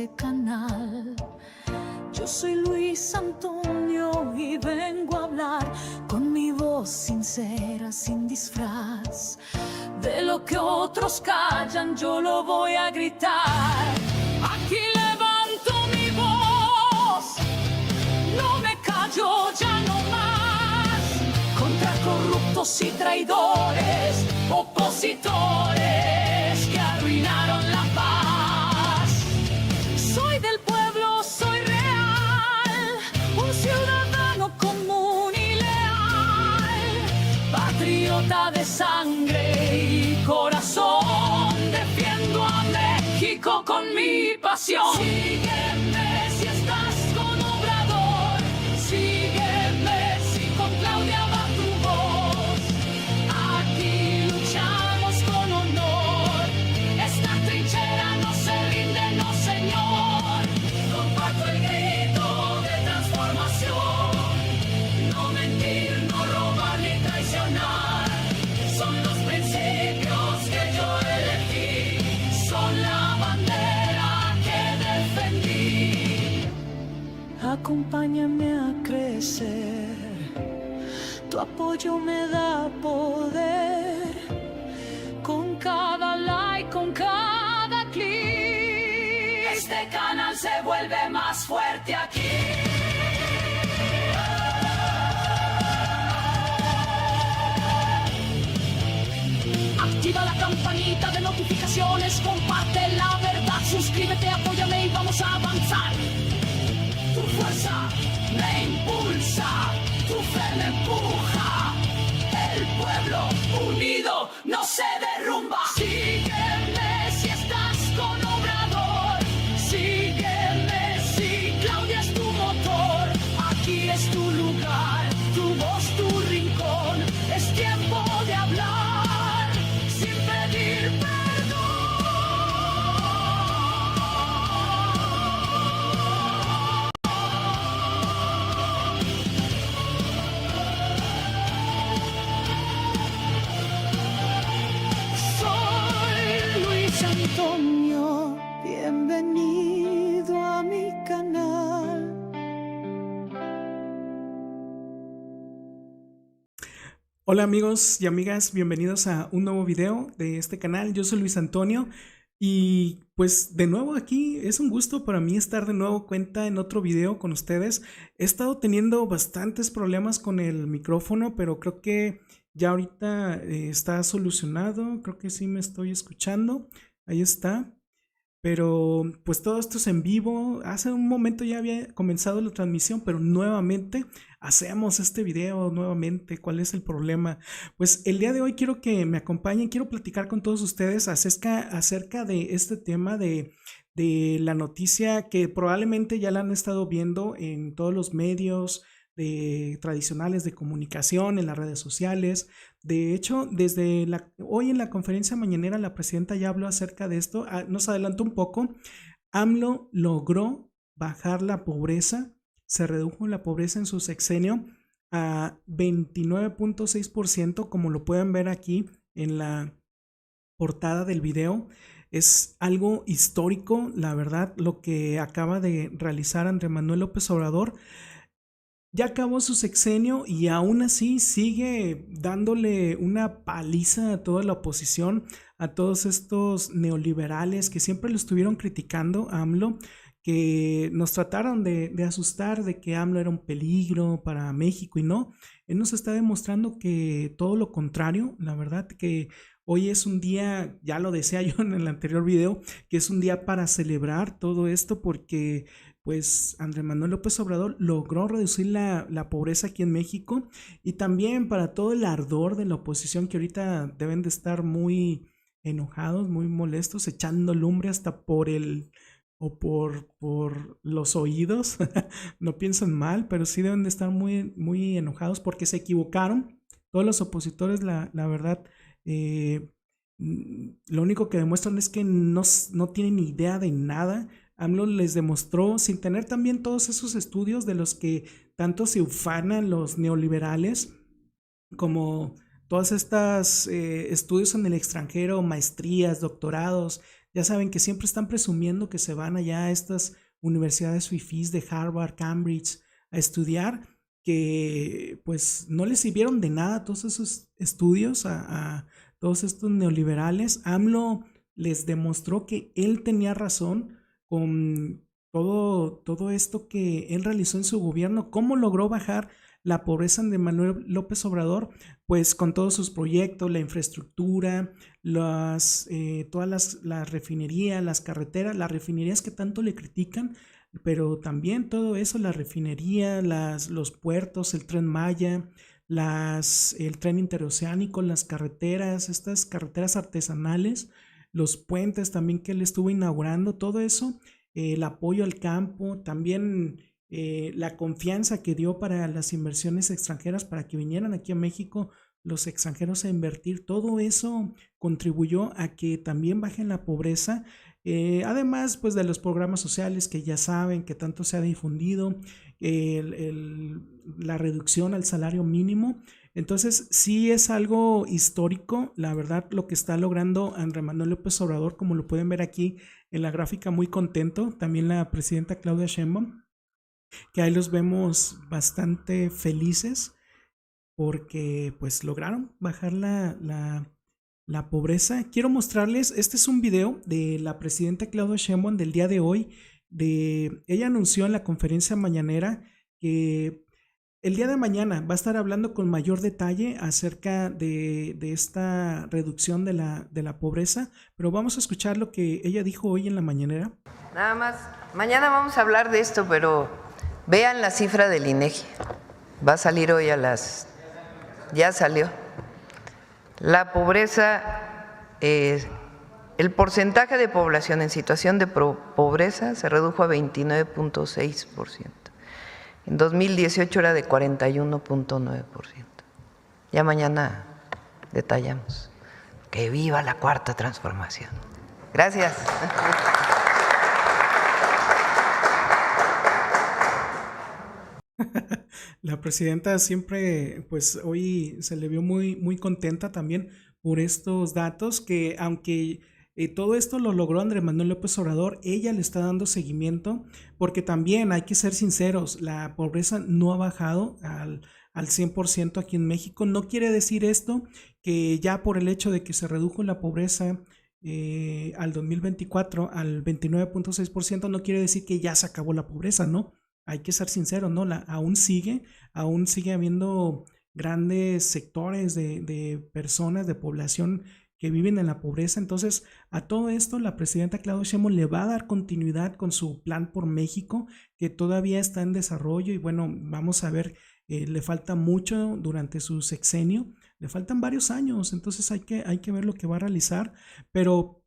este canal. Yo soy Luis Antonio y vengo a hablar con mi voz sincera, sin disfraz. De lo que otros callan, yo lo voy a gritar. Aquí levanto mi voz, no me callo ya no más. Contra corruptos y traidores, opositores que arruinaron la paz. Soy del pueblo, soy real, un ciudadano común y leal, patriota de sangre y corazón, defiendo a México con mi pasión. Sígueme si estás con Obrador, sígueme si con Claudia va tu voz. Aquí luchamos con honor, esta trinchera no se rinde, no señor. Comparto el grito de transformación, no mentir, no robar ni traicionar. Son los principios que yo elegí, son la bandera que defendí. Acompáñame a crecer, tu apoyo me da poder. Con cada like, con cada clic, este canal se vuelve más fuerte aquí. Activa la campanita de notificaciones, comparte la verdad, suscríbete, apóyame y vamos a avanzar. Tu fuerza me impulsa, tu fe me empuja. El pueblo unido no se derrumba. Sígueme si estás con Obrador, sígueme si Claudia es tu motor. Aquí es tu lugar, tu voz, tu rincón. Es tiempo de hablar sin pedir perdón. Soy Luis Antonio, bienvenido a mi canal. Hola amigos y amigas, bienvenidos a un nuevo video de este canal. Yo soy Luis Antonio y pues de nuevo aquí es un gusto para mí estar de nuevo cuenta en otro video con ustedes. He estado teniendo bastantes problemas con el micrófono, pero creo que ya ahorita está solucionado. Creo que sí me estoy escuchando. Ahí está. Pero pues todo esto es en vivo. Hace un momento ya había comenzado la transmisión, pero nuevamente hacemos este video nuevamente. ¿Cuál es el problema? Pues el día de hoy quiero que me acompañen, quiero platicar con todos ustedes acerca de este tema de la noticia que probablemente ya la han estado viendo en todos los medios tradicionales de comunicación, en las redes sociales. De hecho, desde hoy en la conferencia mañanera la presidenta ya habló acerca de esto. Nos adelantó un poco. AMLO logró bajar la pobreza, se redujo la pobreza en su sexenio a 29.6%, como lo pueden ver aquí en la portada del video. Es algo histórico, la verdad, lo que acaba de realizar Andrés Manuel López Obrador. Ya acabó su sexenio y aún así sigue dándole una paliza a toda la oposición, a todos estos neoliberales que siempre lo estuvieron criticando a AMLO, que nos trataron de asustar de que AMLO era un peligro para México y no. Él nos está demostrando que todo lo contrario, la verdad que hoy es un día, ya lo decía yo en el anterior video, que es un día para celebrar todo esto porque pues Andrés Manuel López Obrador logró reducir la pobreza aquí en México y también para todo el ardor de la oposición que ahorita deben de estar muy enojados, muy molestos, echando lumbre hasta por los oídos. No piensan mal, pero sí deben de estar muy, muy enojados porque se equivocaron. Todos los opositores, la verdad, lo único que demuestran es que no tienen idea de nada. AMLO les demostró, sin tener también todos esos estudios de los que tanto se ufanan los neoliberales, como todas estas estudios en el extranjero, maestrías, doctorados, Ya saben que siempre están presumiendo que se van allá a estas universidades fifís de Harvard, Cambridge a estudiar, que pues no les sirvieron de nada todos esos estudios a todos estos neoliberales. AMLO les demostró que él tenía razón con todo esto que él realizó en su gobierno. ¿Cómo logró bajar la pobreza de Manuel López Obrador? Pues con todos sus proyectos, la infraestructura, todas las refinerías, las carreteras, las refinerías que tanto le critican, pero también todo eso, la refinería, los puertos, el Tren Maya, el tren interoceánico, las carreteras, estas carreteras artesanales, los puentes también que él estuvo inaugurando, todo eso, el apoyo al campo, también la confianza que dio para las inversiones extranjeras, para que vinieran aquí a México los extranjeros a invertir, todo eso contribuyó a que también bajen la pobreza. Además pues de los programas sociales que ya saben que tanto se ha difundido, la reducción al salario mínimo. Entonces sí es algo histórico, la verdad, lo que está logrando Andrés Manuel López Obrador, como lo pueden ver aquí en la gráfica, muy contento. También la presidenta Claudia Sheinbaum, que ahí los vemos bastante felices porque pues lograron bajar la pobreza. Quiero mostrarles, este es un video de la presidenta Claudia Sheinbaum del día de hoy. Ella anunció en la conferencia mañanera que el día de mañana va a estar hablando con mayor detalle acerca de esta reducción de la pobreza, pero vamos a escuchar lo que ella dijo hoy en la mañanera. Nada más, mañana vamos a hablar de esto, pero vean la cifra del INEGI. Va a salir hoy ya salió. La pobreza, el porcentaje de población en situación de pobreza se redujo a 29.6%. En 2018 era de 41.9%. Ya mañana detallamos. Que viva la cuarta transformación. Gracias. La presidenta siempre, pues hoy se le vio muy contenta también por estos datos, que aunque todo esto lo logró Andrés Manuel López Obrador, ella le está dando seguimiento, porque también hay que ser sinceros, la pobreza no ha bajado al 100% aquí en México. No quiere decir esto que ya por el hecho de que se redujo la pobreza al 2024 al 29.6%, no quiere decir que ya se acabó la pobreza, ¿no? Hay que ser sincero, ¿no? Aún sigue habiendo grandes sectores de personas, de población que viven en la pobreza. Entonces, a todo esto, la presidenta Claudia Sheinbaum le va a dar continuidad con su plan por México, que todavía está en desarrollo y bueno, vamos a ver, le falta mucho durante su sexenio, le faltan varios años, entonces hay que ver lo que va a realizar, pero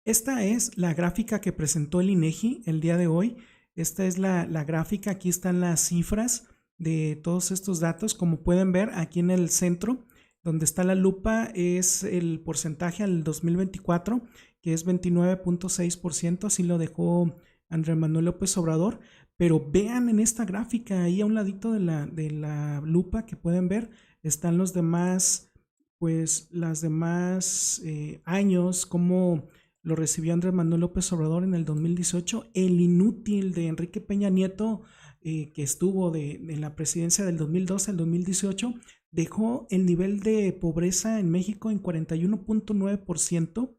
esta es la gráfica que presentó el INEGI el día de hoy. Esta es la gráfica, aquí están las cifras de todos estos datos. Como pueden ver, aquí en el centro, donde está la lupa, es el porcentaje al 2024, que es 29.6%, así lo dejó Andrés Manuel López Obrador. Pero vean en esta gráfica, ahí a un ladito de la lupa que pueden ver, están los demás, pues las demás años, como lo recibió Andrés Manuel López Obrador en el 2018, el inútil de Enrique Peña Nieto, que estuvo en la presidencia del 2012 al 2018, dejó el nivel de pobreza en México en 41.9%,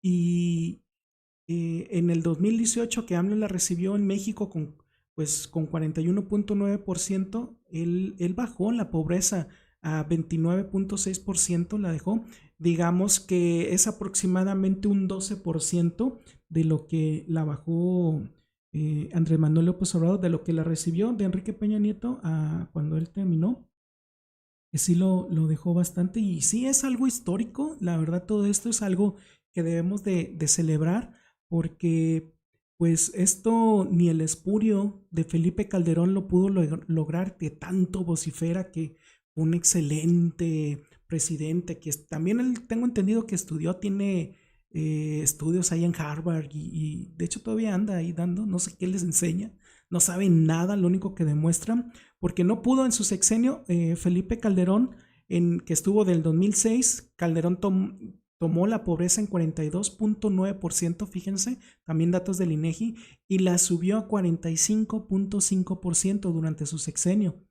y en el 2018 que AMLO la recibió en México con 41.9%, él bajó la pobreza a 29.6%, la dejó. Digamos que es aproximadamente un 12% de lo que la bajó Andrés Manuel López Obrador, de lo que la recibió de Enrique Peña Nieto cuando él terminó. Sí lo dejó bastante, y sí es algo histórico, la verdad. Todo esto es algo que debemos de celebrar, porque pues esto ni el espurio de Felipe Calderón lo pudo lograr, que tanto vocifera que fue un excelente presidente, que también él, tengo entendido que tiene estudios ahí en Harvard, y de hecho todavía anda ahí dando, no sé qué les enseña, no saben nada, lo único que demuestran, porque no pudo en su sexenio Felipe Calderón, que estuvo del 2006, Calderón tomó la pobreza en 42.9%, fíjense, también datos del INEGI, y la subió a 45.5% durante su sexenio.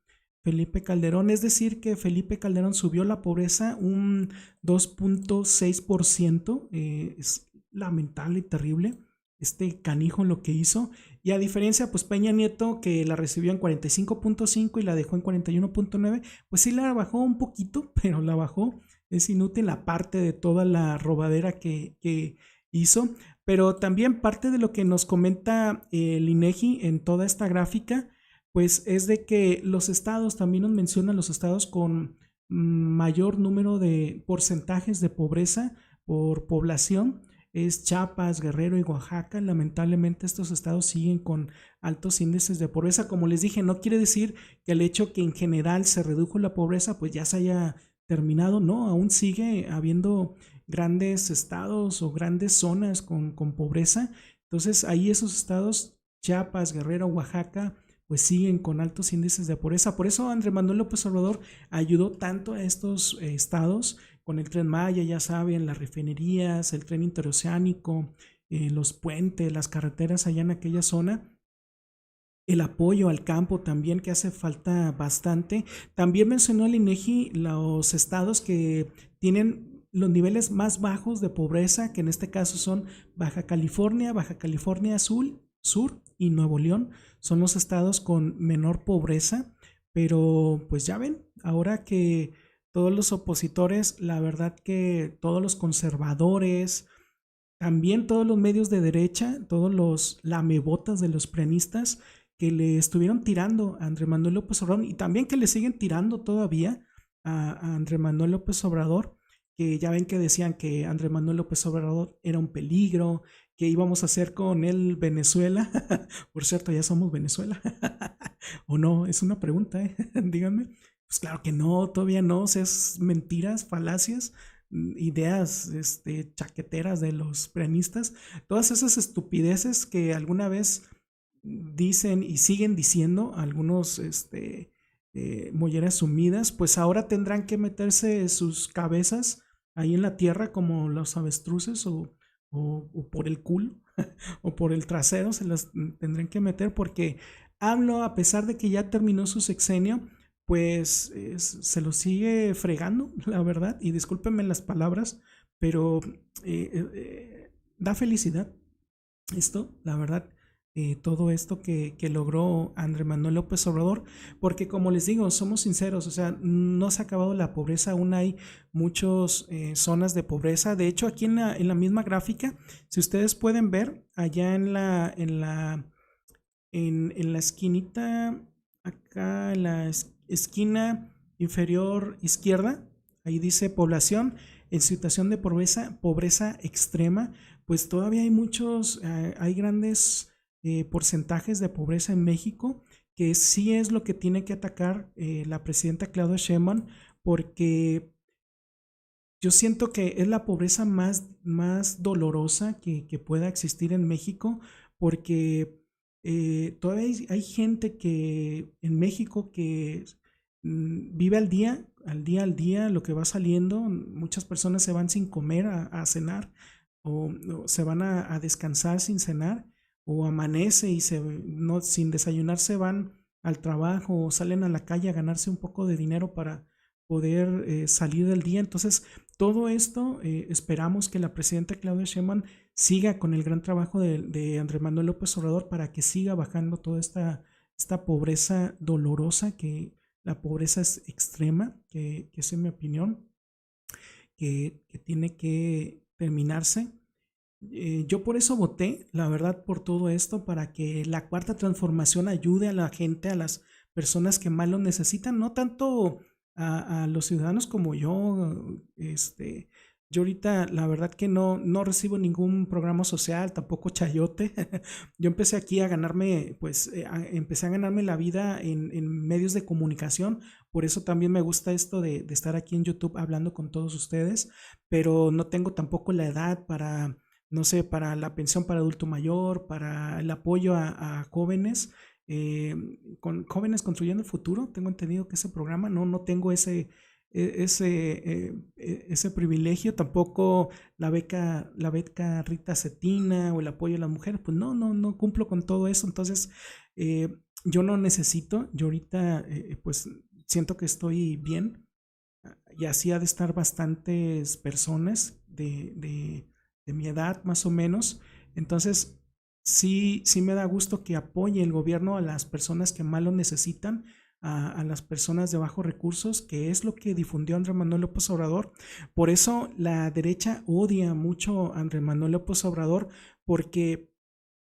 Felipe Calderón, es decir, que Felipe Calderón subió la pobreza un 2.6%, es lamentable y terrible este canijo lo que hizo, y a diferencia pues Peña Nieto, que la recibió en 45.5 y la dejó en 41.9, pues sí la bajó un poquito, pero la bajó. Es inútil la parte de toda la robadera que hizo, pero también parte de lo que nos comenta el INEGI en toda esta gráfica, pues es de que los estados, también nos mencionan los estados con mayor número de porcentajes de pobreza por población, es Chiapas, Guerrero y Oaxaca. Lamentablemente estos estados siguen con altos índices de pobreza. Como les dije, no quiere decir que el hecho que en general se redujo la pobreza pues ya se haya terminado, no, aún sigue habiendo grandes estados o grandes zonas con pobreza. Entonces ahí esos estados, Chiapas, Guerrero, Oaxaca, pues siguen con altos índices de pobreza. Por eso Andrés Manuel López Obrador ayudó tanto a estos estados con el Tren Maya, ya saben, las refinerías, el tren interoceánico, los puentes, las carreteras allá en aquella zona. El apoyo al campo también, que hace falta bastante. También mencionó el INEGI los estados que tienen los niveles más bajos de pobreza, que en este caso son Baja California Sur y Nuevo León. Son los estados con menor pobreza, pero pues ya ven, ahora que todos los opositores, la verdad que todos los conservadores, también todos los medios de derecha, todos los lamebotas de los prianistas, que le estuvieron tirando a Andrés Manuel López Obrador y también que le siguen tirando todavía a Andrés Manuel López Obrador, que ya ven que decían que Andrés Manuel López Obrador era un peligro, que íbamos a hacer con él Venezuela. Por cierto, ya somos Venezuela. ¿O no? Es una pregunta, díganme. Pues claro que no, todavía no, o sea, es mentiras, falacias, ideas chaqueteras de los prianistas, todas esas estupideces que alguna vez dicen y siguen diciendo algunos molleras sumidas, pues ahora tendrán que meterse sus cabezas ahí en la tierra como los avestruces o por el culo o por el trasero se las tendrán que meter, porque AMLO, a pesar de que ya terminó su sexenio, pues se lo sigue fregando, la verdad, y discúlpenme las palabras, pero da felicidad esto, la verdad. Todo esto que logró Andrés Manuel López Obrador, porque como les digo, somos sinceros, o sea, no se ha acabado la pobreza, aún hay muchas zonas de pobreza. De hecho, aquí en la misma gráfica, si ustedes pueden ver, allá en la esquinita, acá en la esquina inferior izquierda, ahí dice población en situación de pobreza extrema, pues todavía hay hay grandes porcentajes de pobreza en México, que sí es lo que tiene que atacar la presidenta Claudia Sheinbaum, porque yo siento que es la pobreza más dolorosa que pueda existir en México, porque todavía hay gente que en México que vive al día, lo que va saliendo. Muchas personas se van sin comer a cenar, o se van a descansar sin cenar, o amanece y sin desayunar se van al trabajo o salen a la calle a ganarse un poco de dinero para poder salir del día. Entonces, todo esto esperamos que la presidenta Claudia Sheinbaum siga con el gran trabajo de Andrés Manuel López Obrador para que siga bajando toda esta pobreza dolorosa, que la pobreza es extrema, que es en mi opinión, que tiene que terminarse. Yo por eso voté, la verdad, por todo esto, para que la cuarta transformación ayude a la gente, a las personas que más lo necesitan, no tanto a los ciudadanos como yo. Yo ahorita la verdad que no recibo ningún programa social, tampoco chayote. Yo empecé aquí a ganarme, pues empecé a ganarme la vida en medios de comunicación, por eso también me gusta esto de estar aquí en YouTube hablando con todos ustedes, pero no tengo tampoco la edad para, no sé, para la pensión para adulto mayor, para el apoyo a jóvenes, con Jóvenes Construyendo el Futuro. Tengo entendido que ese programa, no tengo ese ese privilegio, tampoco la beca Rita Cetina o el apoyo a las mujeres, pues no cumplo con todo eso. Entonces yo no necesito, yo ahorita pues siento que estoy bien, y así ha de estar bastantes personas de mi edad más o menos. Entonces sí me da gusto que apoye el gobierno a las personas que más lo necesitan, a las personas de bajos recursos, que es lo que difundió Andrés Manuel López Obrador. Por eso la derecha odia mucho a Andrés Manuel López Obrador, porque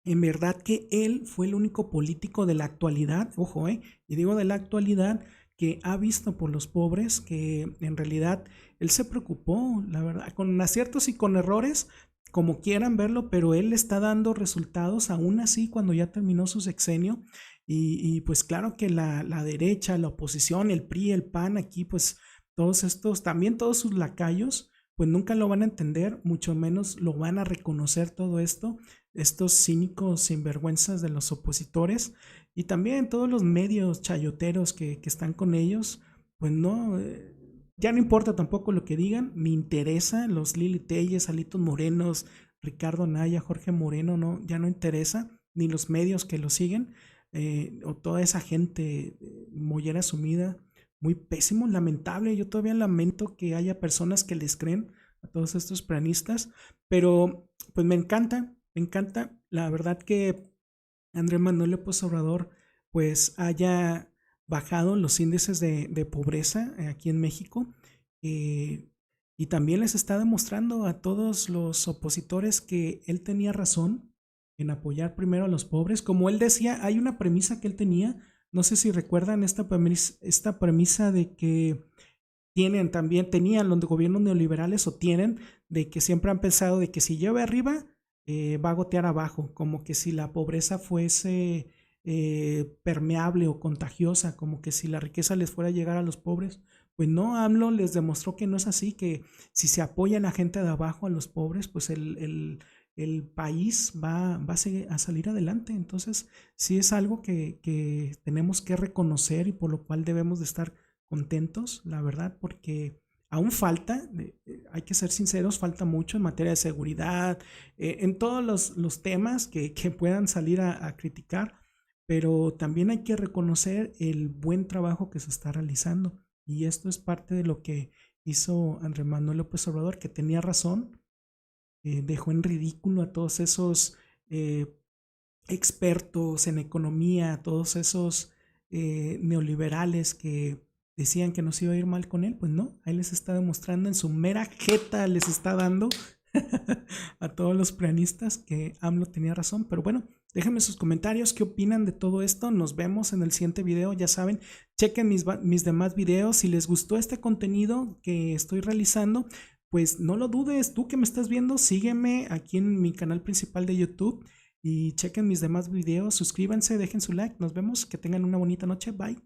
en verdad que él fue el único político de la actualidad, ojo, y digo de la actualidad, que ha visto por los pobres, que en realidad él se preocupó, la verdad, con aciertos y con errores, como quieran verlo, pero él está dando resultados aún así cuando ya terminó su sexenio. Y pues claro que la derecha, la oposición, el PRI, el PAN, aquí pues todos estos, también todos sus lacayos, pues nunca lo van a entender, mucho menos lo van a reconocer todo esto, estos cínicos sinvergüenzas de los opositores, y también todos los medios chayoteros que están con ellos, pues no, ya no importa tampoco lo que digan, me interesa, los Lili Telles, Alitos Morenos, Ricardo Anaya, Jorge Moreno, no, ya no interesa, ni los medios que lo siguen, o toda esa gente mollera sumida, muy pésimo, lamentable. Yo todavía lamento que haya personas que les creen a todos estos planistas, pero pues me encanta, la verdad que Andrés Manuel López Obrador pues haya bajado los índices de pobreza aquí en México, y también les está demostrando a todos los opositores que él tenía razón en apoyar primero a los pobres. Como él decía, hay una premisa que él tenía, no sé si recuerdan esta premisa de que tenían los gobiernos neoliberales, o tienen, de que siempre han pensado de que si llueve arriba, va a gotear abajo, como que si la pobreza fuese permeable o contagiosa, como que si la riqueza les fuera a llegar a los pobres. Pues no, AMLO les demostró que no es así, que si se apoyan a gente de abajo, a los pobres, pues el país va a salir adelante. Entonces sí es algo que tenemos que reconocer y por lo cual debemos de estar contentos, la verdad, porque aún falta, hay que ser sinceros, falta mucho en materia de seguridad, en todos los temas que puedan salir a criticar, pero también hay que reconocer el buen trabajo que se está realizando, y esto es parte de lo que hizo Andrés Manuel López Obrador, que tenía razón. Dejó en ridículo a todos esos expertos en economía, todos esos neoliberales que decían que nos iba a ir mal con él. Pues no, ahí les está demostrando, en su mera jeta les está dando a todos los planistas que AMLO tenía razón. Pero bueno, déjenme sus comentarios, qué opinan de todo esto. Nos vemos en el siguiente video. Ya saben, chequen mis demás videos. Si les gustó este contenido que estoy realizando, pues no lo dudes, tú que me estás viendo, sígueme aquí en mi canal principal de YouTube y chequen mis demás videos, suscríbanse, dejen su like, nos vemos, que tengan una bonita noche, bye.